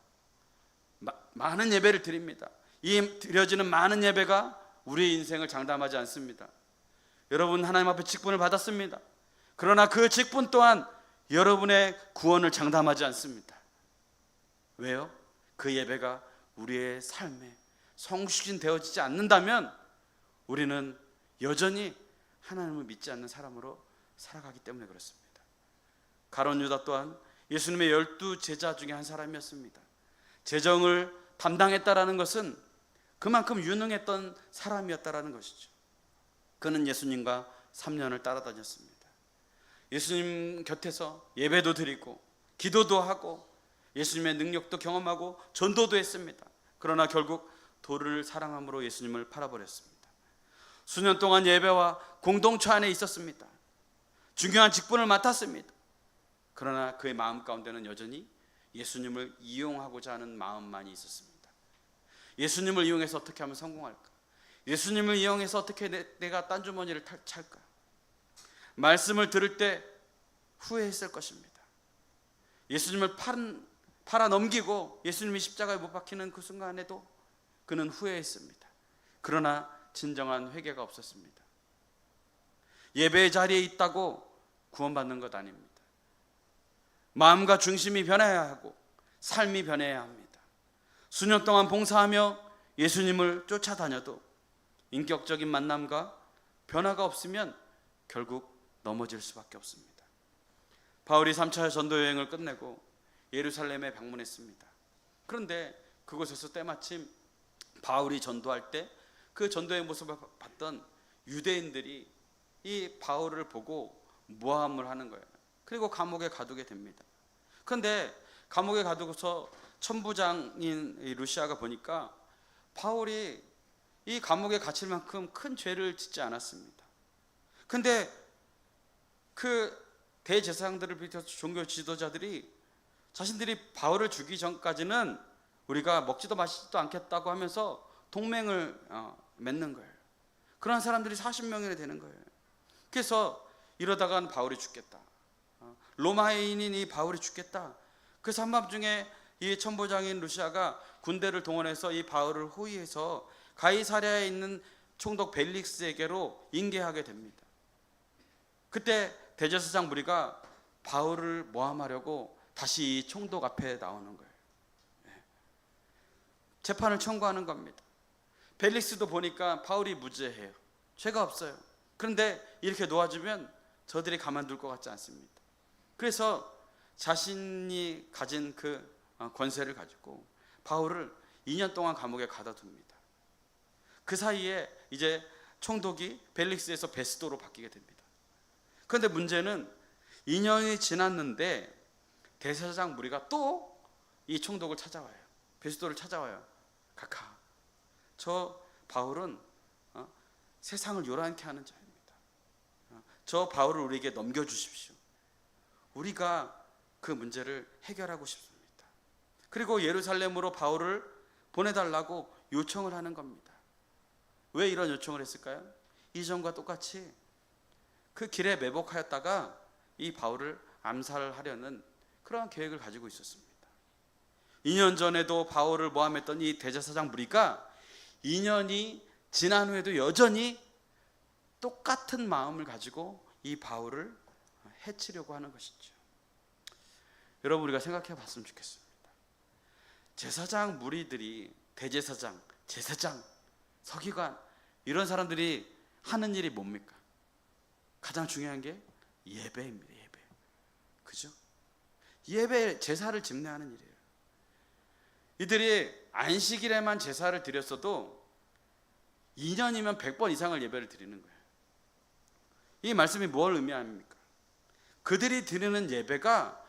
많은 예배를 드립니다. 이 드려지는 많은 예배가 우리의 인생을 장담하지 않습니다. 여러분, 하나님 앞에 직분을 받았습니다. 그러나 그 직분 또한 여러분의 구원을 장담하지 않습니다. 왜요? 그 예배가 우리의 삶에 성숙되어지지 않는다면 우리는 여전히 하나님을 믿지 않는 사람으로 살아가기 때문에 그렇습니다. 가룟 유다 또한 예수님의 12 제자 중에 한 사람이었습니다. 재정을 담당했다라는 것은 그만큼 유능했던 사람이었다라는 것이죠. 그는 예수님과 3년을 따라다녔습니다. 예수님 곁에서 예배도 드리고 기도도 하고 예수님의 능력도 경험하고 전도도 했습니다. 그러나 결국 도를 사랑함으로 예수님을 팔아버렸습니다. 수년 동안 예배와 공동체 안에 있었습니다. 중요한 직분을 맡았습니다. 그러나 그의 마음 가운데는 여전히 예수님을 이용하고자 하는 마음만이 있었습니다. 예수님을 이용해서 어떻게 하면 성공할까? 예수님을 이용해서 어떻게 내가 딴 주머니를 찰까? 말씀을 들을 때 후회했을 것입니다. 예수님을 팔아 넘기고 예수님이 십자가에 못 박히는 그 순간에도 그는 후회했습니다. 그러나 진정한 회개가 없었습니다. 예배의 자리에 있다고 구원받는 것 아닙니다. 마음과 중심이 변해야 하고 삶이 변해야 합니다. 수년 동안 봉사하며 예수님을 쫓아다녀도 인격적인 만남과 변화가 없으면 결국 넘어질 수밖에 없습니다. 바울이 3차 전도 여행을 끝내고 예루살렘에 방문했습니다. 그런데 그곳에서 때마침 바울이 전도할 때 그 전도의 모습을 봤던 유대인들이 이 바울을 보고 모함을 하는 거예요. 그리고 감옥에 가두게 됩니다. 그런데 감옥에 가두고서 천부장인 루시아가 보니까 바울이 이 감옥에 갇힐 만큼 큰 죄를 짓지 않았습니다. 그런데 그 대제사장들을 비롯해서 종교 지도자들이 자신들이 바울을 죽이기 전까지는 우리가 먹지도 마시지도 않겠다고 하면서 동맹을 맺는 거예요. 그런 사람들이 40명이나 되는 거예요. 그래서 이러다간 바울이 죽겠다, 로마인인 이 바울이 죽겠다. 그래서 한밤중에 이 천부장인 루시아가 군대를 동원해서 이 바울을 호위해서 가이사랴에 있는 총독 벨릭스에게로 인계하게 됩니다. 그때 대제사장 무리가 바울을 모함하려고 다시 이 총독 앞에 나오는 거예요. 재판을 청구하는 겁니다. 벨릭스도 보니까 바울이 무죄해요. 죄가 없어요. 그런데 이렇게 놓아주면 저들이 가만둘 것 같지 않습니다. 그래서 자신이 가진 그 권세를 가지고 바울을 2년 동안 감옥에 가둬둡니다. 그 사이에 이제 총독이 벨릭스에서 베스도로 바뀌게 됩니다. 그런데 문제는 2년이 지났는데 대제사장 무리가 또 이 총독을 찾아와요. 베스도를 찾아와요. 카카, 저 바울은 세상을 요란케 하는 자입니다. 저 바울을 우리에게 넘겨주십시오. 우리가 그 문제를 해결하고 싶습니다. 그리고 예루살렘으로 바울을 보내달라고 요청을 하는 겁니다. 왜 이런 요청을 했을까요? 이전과 똑같이 그 길에 매복하였다가 이 바울을 암살하려는 그러한 계획을 가지고 있었습니다. 2년 전에도 바울을 모함했던 이 대제사장 무리가 2년이 지난 후에도 여전히 똑같은 마음을 가지고 이 바울을 해치려고 하는 것이죠. 여러분, 우리가 생각해 봤으면 좋겠습니다. 제사장 무리들이 대제사장, 제사장, 서기관 이런 사람들이 하는 일이 뭡니까? 가장 중요한 게 예배입니다. 예배. 그죠? 예배, 제사를 집례하는 일이에요. 이들이 안식일에만 제사를 드렸어도 2년이면 100번 이상을 예배를 드리는 거예요. 이 말씀이 뭘 의미합니까? 그들이 드리는 예배가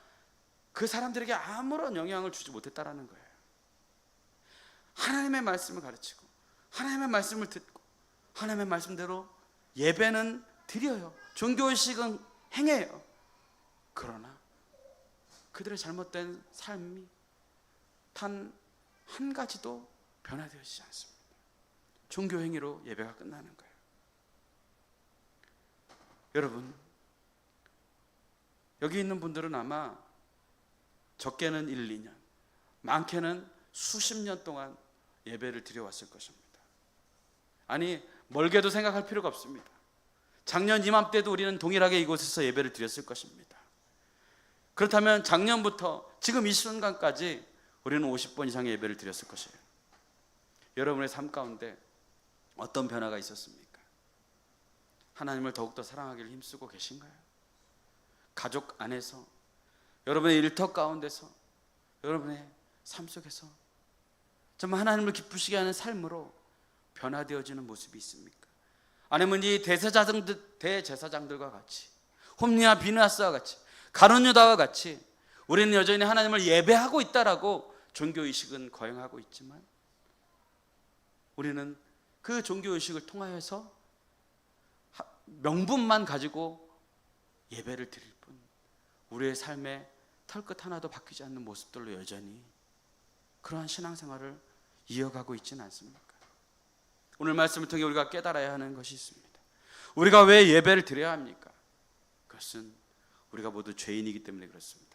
그 사람들에게 아무런 영향을 주지 못했다라는 거예요. 하나님의 말씀을 가르치고 하나님의 말씀을 듣고 하나님의 말씀대로 예배는 드려요. 종교의식은 행해요. 그러나 그들의 잘못된 삶이 단 한 가지도 변화되어지지 않습니다. 종교 행위로 예배가 끝나는 거예요. 여러분, 여기 있는 분들은 아마 적게는 1, 2년, 많게는 수십 년 동안 예배를 드려왔을 것입니다. 아니, 멀게도 생각할 필요가 없습니다. 작년 이맘때도 우리는 동일하게 이곳에서 예배를 드렸을 것입니다. 그렇다면 작년부터 지금 이 순간까지 우리는 50번 이상의 예배를 드렸을 것이에요. 여러분의 삶 가운데 어떤 변화가 있었습니까? 하나님을 더욱더 사랑하기를 힘쓰고 계신가요? 가족 안에서, 여러분의 일터 가운데서, 여러분의 삶 속에서 정말 하나님을 기쁘시게 하는 삶으로 변화되어지는 모습이 있습니까? 아니면 이 대제사장들과 같이, 홈리와 비느하스와 같이, 가룟 유다와 같이 우리는 여전히 하나님을 예배하고 있다라고 종교의식은 거행하고 있지만 우리는 그 종교의식을 통하여서 명분만 가지고 예배를 드릴 뿐 우리의 삶에 털끝 하나도 바뀌지 않는 모습들로 여전히 그러한 신앙생활을 이어가고 있지는 않습니까? 오늘 말씀을 통해 우리가 깨달아야 하는 것이 있습니다. 우리가 왜 예배를 드려야 합니까? 그것은 우리가 모두 죄인이기 때문에 그렇습니다.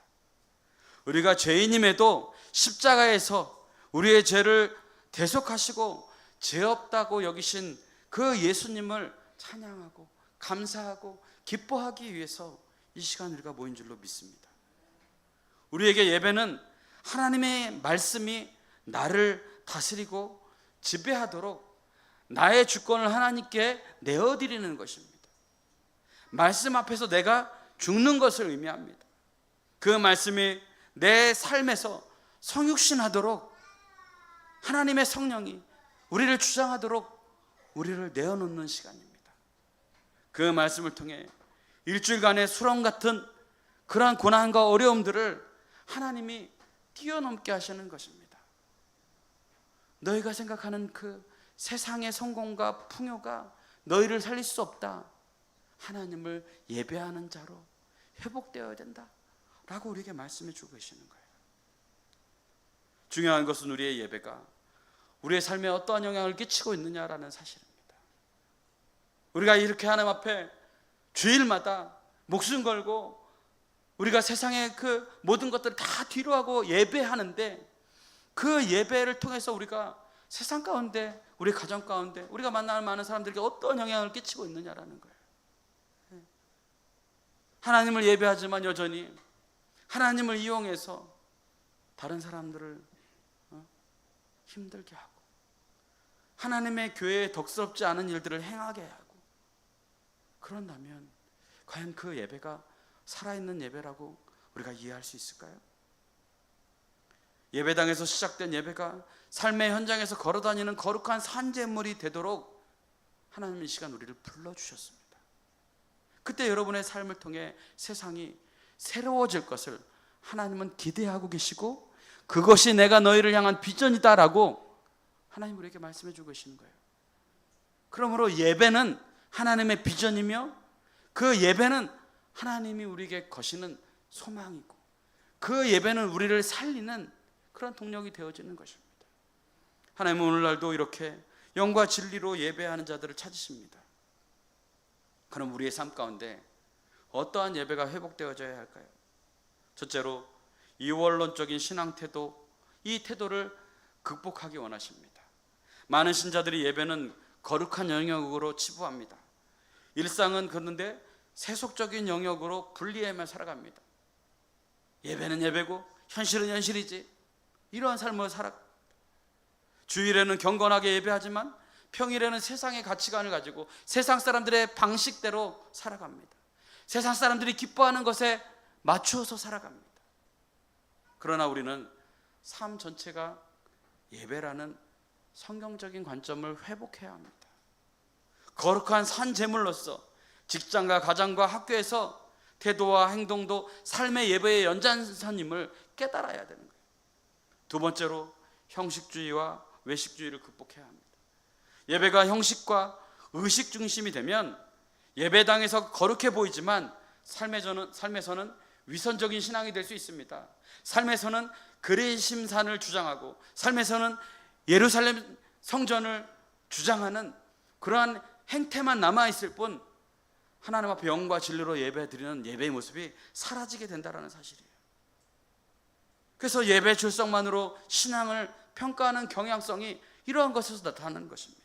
우리가 죄인임에도 십자가에서 우리의 죄를 대속하시고 죄 없다고 여기신 그 예수님을 찬양하고 감사하고 기뻐하기 위해서 이 시간 우리가 모인 줄로 믿습니다. 우리에게 예배는 하나님의 말씀이 나를 다스리고 지배하도록 나의 주권을 하나님께 내어드리는 것입니다. 말씀 앞에서 내가 죽는 것을 의미합니다. 그 말씀이 내 삶에서 성육신하도록 하나님의 성령이 우리를 주장하도록 우리를 내어놓는 시간입니다. 그 말씀을 통해 일주일간의 수렁 같은 그러한 고난과 어려움들을 하나님이 뛰어넘게 하시는 것입니다. 너희가 생각하는 그 세상의 성공과 풍요가 너희를 살릴 수 없다. 하나님을 예배하는 자로 회복되어야 된다 라고 우리에게 말씀해 주고 계시는 거예요. 중요한 것은 우리의 예배가 우리의 삶에 어떠한 영향을 끼치고 있느냐라는 사실입니다. 우리가 이렇게 하나님 앞에 주일마다 목숨 걸고 우리가 세상의 그 모든 것들을 다 뒤로 하고 예배하는데 그 예배를 통해서 우리가 세상 가운데, 우리 가정 가운데, 우리가 만나는 많은 사람들에게 어떤 영향을 끼치고 있느냐라는 거예요. 하나님을 예배하지만 여전히 하나님을 이용해서 다른 사람들을 힘들게 하고 하나님의 교회에 덕스럽지 않은 일들을 행하게 하고 그런다면 과연 그 예배가 살아있는 예배라고 우리가 이해할 수 있을까요? 예배당에서 시작된 예배가 삶의 현장에서 걸어다니는 거룩한 산제물이 되도록 하나님은 이 시간 우리를 불러주셨습니다. 그때 여러분의 삶을 통해 세상이 새로워질 것을 하나님은 기대하고 계시고 그것이 내가 너희를 향한 비전이다라고 하나님 우리에게 말씀해 주고 계시는 거예요. 그러므로 예배는 하나님의 비전이며 그 예배는 하나님이 우리에게 거시는 소망이고 그 예배는 우리를 살리는 그런 동력이 되어지는 것입니다. 하나님은 오늘날도 이렇게 영과 진리로 예배하는 자들을 찾으십니다. 그럼 우리의 삶 가운데 어떠한 예배가 회복되어져야 할까요? 첫째로 이원론적인 신앙 태도, 이 태도를 극복하기 원하십니다. 많은 신자들이 예배는 거룩한 영역으로 치부합니다. 일상은 그런데 세속적인 영역으로 분리하며 살아갑니다. 예배는 예배고 현실은 현실이지, 이러한 삶을 살아. 주일에는 경건하게 예배하지만 평일에는 세상의 가치관을 가지고 세상 사람들의 방식대로 살아갑니다. 세상 사람들이 기뻐하는 것에 맞추어서 살아갑니다. 그러나 우리는 삶 전체가 예배라는 성경적인 관점을 회복해야 합니다. 거룩한 산 제물로서 직장과 가정과 학교에서 태도와 행동도 삶의 예배의 연장선임을 깨달아야 되는 거예요. 두 번째로 형식주의와 외식주의를 극복해야 합니다. 예배가 형식과 의식 중심이 되면 예배당에서 거룩해 보이지만 삶에서는 위선적인 신앙이 될 수 있습니다. 삶에서는 그레심산을 주장하고 삶에서는 예루살렘 성전을 주장하는 그러한 행태만 남아있을 뿐 하나님 앞에 영과 진리로 예배드리는 예배의 모습이 사라지게 된다는 사실이에요. 그래서 예배 출석만으로 신앙을 평가하는 경향성이 이러한 것에서 나타나는 것입니다.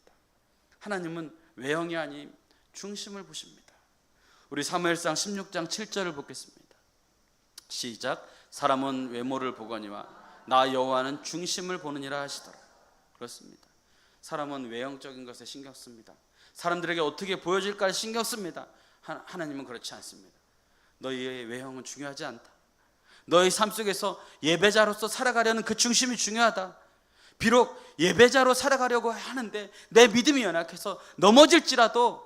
하나님은 외형이 아닌 중심을 보십니다. 우리 사무엘상 16장 7절을 보겠습니다. 시작. 사람은 외모를 보거니와 나 여호와는 중심을 보느니라 하시더라. 그렇습니다. 사람은 외형적인 것에 신경 씁니다. 사람들에게 어떻게 보여질까 신경 씁니다. 하나님은 그렇지 않습니다. 너희의 외형은 중요하지 않다. 너희 삶 속에서 예배자로서 살아가려는 그 중심이 중요하다. 비록 예배자로 살아가려고 하는데 내 믿음이 연약해서 넘어질지라도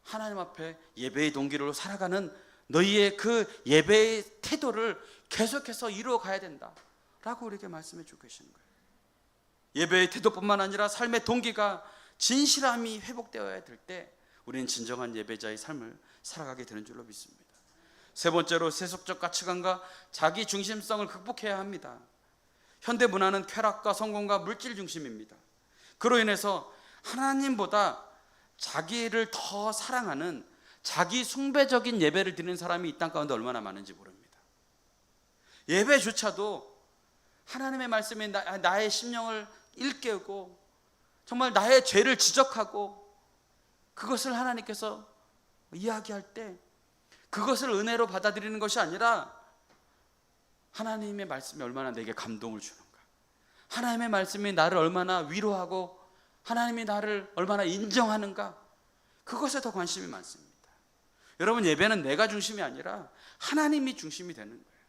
하나님 앞에 예배의 동기로 살아가는 너희의 그 예배의 태도를 계속해서 이루어 가야 된다 라고 우리에게 말씀해 주고 계시는 거예요. 예배의 태도뿐만 아니라 삶의 동기가 진실함이 회복되어야 될 때 우리는 진정한 예배자의 삶을 살아가게 되는 줄로 믿습니다. 세 번째로 세속적 가치관과 자기 중심성을 극복해야 합니다. 현대 문화는 쾌락과 성공과 물질 중심입니다. 그로 인해서 하나님보다 자기를 더 사랑하는 자기 숭배적인 예배를 드리는 사람이 이 땅 가운데 얼마나 많은지 모릅니다. 예배조차도 하나님의 말씀이 나의 심령을 일깨우고 정말 나의 죄를 지적하고 그것을 하나님께서 이야기할 때 그것을 은혜로 받아들이는 것이 아니라 하나님의 말씀이 얼마나 내게 감동을 주는가, 하나님의 말씀이 나를 얼마나 위로하고 하나님이 나를 얼마나 인정하는가, 그것에 더 관심이 많습니다. 여러분, 예배는 내가 중심이 아니라 하나님이 중심이 되는 거예요.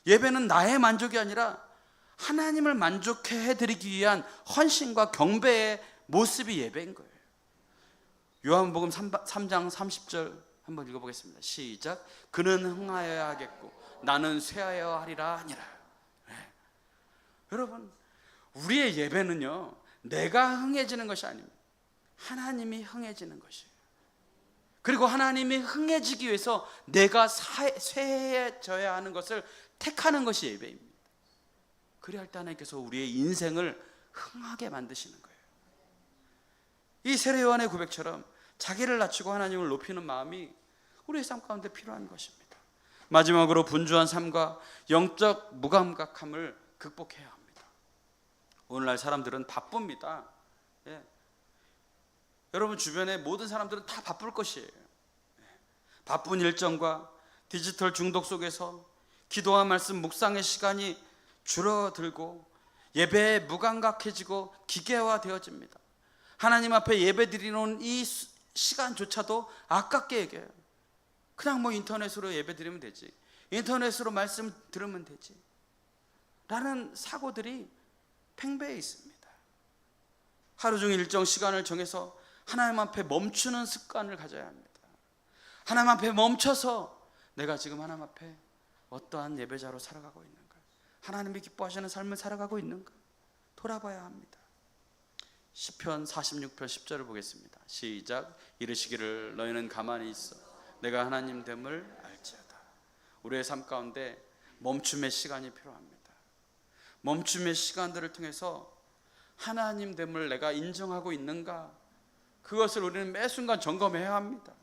예배는 나의 만족이 아니라 하나님을 만족해 해드리기 위한 헌신과 경배의 모습이 예배인 거예요. 요한복음 3장 30절 한번 읽어보겠습니다. 시작. 그는 흥하여야 하겠고 나는 쇠하여야 하리라 하니라. 네. 여러분, 우리의 예배는요 내가 흥해지는 것이 아닙니다. 하나님이 흥해지는 것이에요. 그리고 하나님이 흥해지기 위해서 내가 쇠해져야 하는 것을 택하는 것이 예배입니다. 그래야 할 때 하나님께서 우리의 인생을 흥하게 만드시는 거예요. 이 세례요한의 고백처럼 자기를 낮추고 하나님을 높이는 마음이 우리의 삶 가운데 필요한 것입니다. 마지막으로 분주한 삶과 영적 무감각함을 극복해야 합니다. 오늘날 사람들은 바쁩니다. 예. 여러분 주변의 모든 사람들은 다 바쁠 것이에요. 바쁜 일정과 디지털 중독 속에서 기도와 말씀 묵상의 시간이 줄어들고 예배에 무감각해지고 기계화되어집니다. 하나님 앞에 예배 드리는 이 시간조차도 아깝게 여겨요. 그냥 뭐 인터넷으로 예배 드리면 되지, 인터넷으로 말씀 들으면 되지 라는 사고들이 팽배해 있습니다. 하루 종일 일정 시간을 정해서 하나님 앞에 멈추는 습관을 가져야 합니다. 하나님 앞에 멈춰서 내가 지금 하나님 앞에 어떠한 예배자로 살아가고 있는가, 하나님이 기뻐하시는 삶을 살아가고 있는가 돌아봐야 합니다. 시편 46편 10절을 보겠습니다. 시작. 이르시기를 너희는 가만히 있어 내가 하나님 됨을 알지어다. 우리의 삶 가운데 멈춤의 시간이 필요합니다. 멈춤의 시간들을 통해서 하나님됨을 내가 인정하고 있는가, 그것을 우리는 매 순간 점검해야 합니다.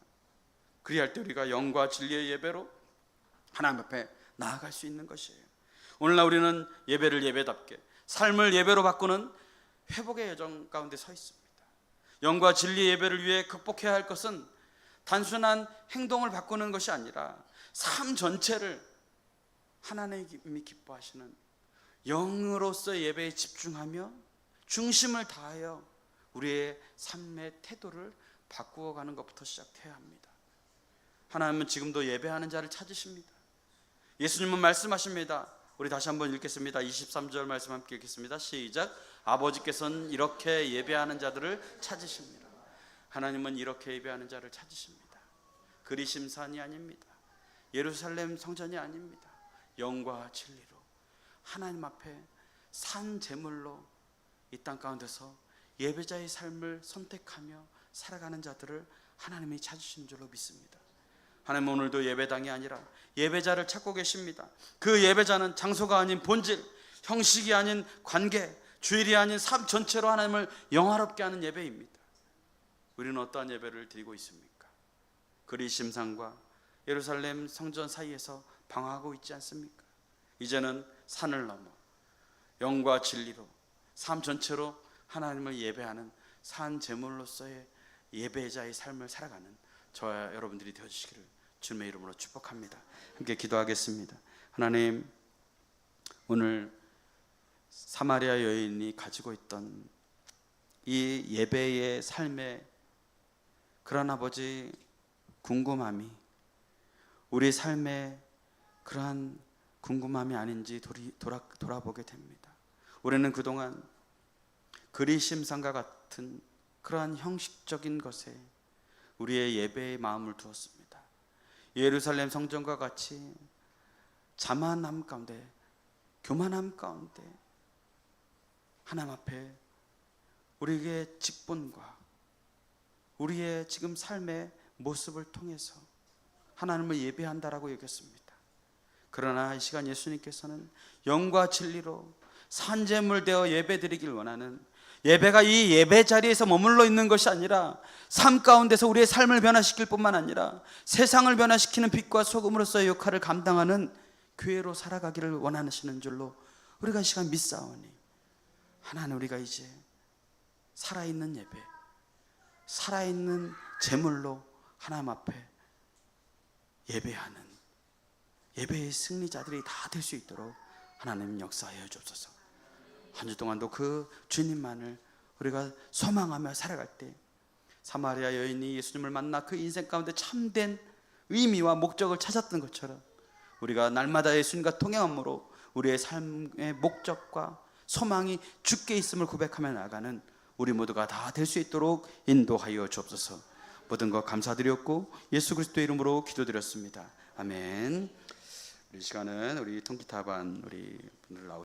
그리할 때 우리가 영과 진리의 예배로 하나님 앞에 나아갈 수 있는 것이에요. 오늘날 우리는 예배를 예배답게, 삶을 예배로 바꾸는 회복의 여정 가운데 서 있습니다. 영과 진리의 예배를 위해 극복해야 할 것은 단순한 행동을 바꾸는 것이 아니라 삶 전체를 하나님이 기뻐하시는 영으로서의 예배에 집중하며 중심을 다하여 우리의 삶의 태도를 바꾸어 가는 것부터 시작해야 합니다. 하나님은 지금도 예배하는 자를 찾으십니다. 예수님은 말씀하십니다. 우리 다시 한번 읽겠습니다. 23절 말씀 함께 읽겠습니다. 시작. 아버지께서는 이렇게 예배하는 자들을 찾으십니다. 하나님은 이렇게 예배하는 자를 찾으십니다. 그리심산이 아닙니다. 예루살렘 성전이 아닙니다. 영과 진리로 하나님 앞에 산 제물로 이 땅 가운데서 예배자의 삶을 선택하며 살아가는 자들을 하나님이 찾으신 줄로 믿습니다. 하나님 오늘도 예배당이 아니라 예배자를 찾고 계십니다. 그 예배자는 장소가 아닌 본질, 형식이 아닌 관계, 주일이 아닌 삶 전체로 하나님을 영화롭게 하는 예배입니다. 우리는 어떠한 예배를 드리고 있습니까? 그리심산과 예루살렘 성전 사이에서 방황하고 있지 않습니까? 이제는 산을 넘어 영과 진리로 삶 전체로 하나님을 예배하는 산 제물로서의 예배자의 삶을 살아가는 저와 여러분들이 되어주시기를 주님의 이름으로 축복합니다. 함께 기도하겠습니다. 하나님, 오늘 사마리아 여인이 가지고 있던 이 예배의 삶의 그런 아버지 궁금함이 우리 삶의 그러한 궁금함이 아닌지 돌아보게 됩니다. 우리는 그동안 그리심산과 같은 그러한 형식적인 것에 우리의 예배의 마음을 두었습니다. 예루살렘 성전과 같이 자만함 가운데, 교만함 가운데 하나님 앞에 우리에게 직분과 우리의 지금 삶의 모습을 통해서 하나님을 예배한다라고 여겼습니다. 그러나 이 시간 예수님께서는 영과 진리로 산제물 되어 예배드리길 원하는, 예배가 이 예배 자리에서 머물러 있는 것이 아니라 삶 가운데서 우리의 삶을 변화시킬 뿐만 아니라 세상을 변화시키는 빛과 소금으로서의 역할을 감당하는 교회로 살아가기를 원하시는 줄로 우리가 이 시간 믿사오니, 하나님, 우리가 이제 살아있는 예배, 살아있는 제물로 하나님 앞에 예배하는 예배의 승리자들이 다 될 수 있도록 하나님 역사하여 주옵소서. 한 주 동안도 그 주님만을 우리가 소망하며 살아갈 때 사마리아 여인이 예수님을 만나 그 인생 가운데 참된 의미와 목적을 찾았던 것처럼 우리가 날마다 예수님과 동행함으로 우리의 삶의 목적과 소망이 주께 있음을 고백하며 나가는 우리 모두가 다 될 수 있도록 인도하여 주옵소서. 모든 것 감사드렸고 예수 그리스도의 이름으로 기도드렸습니다. 아멘. 이 시간은 우리 통기타반 우리 분들 나오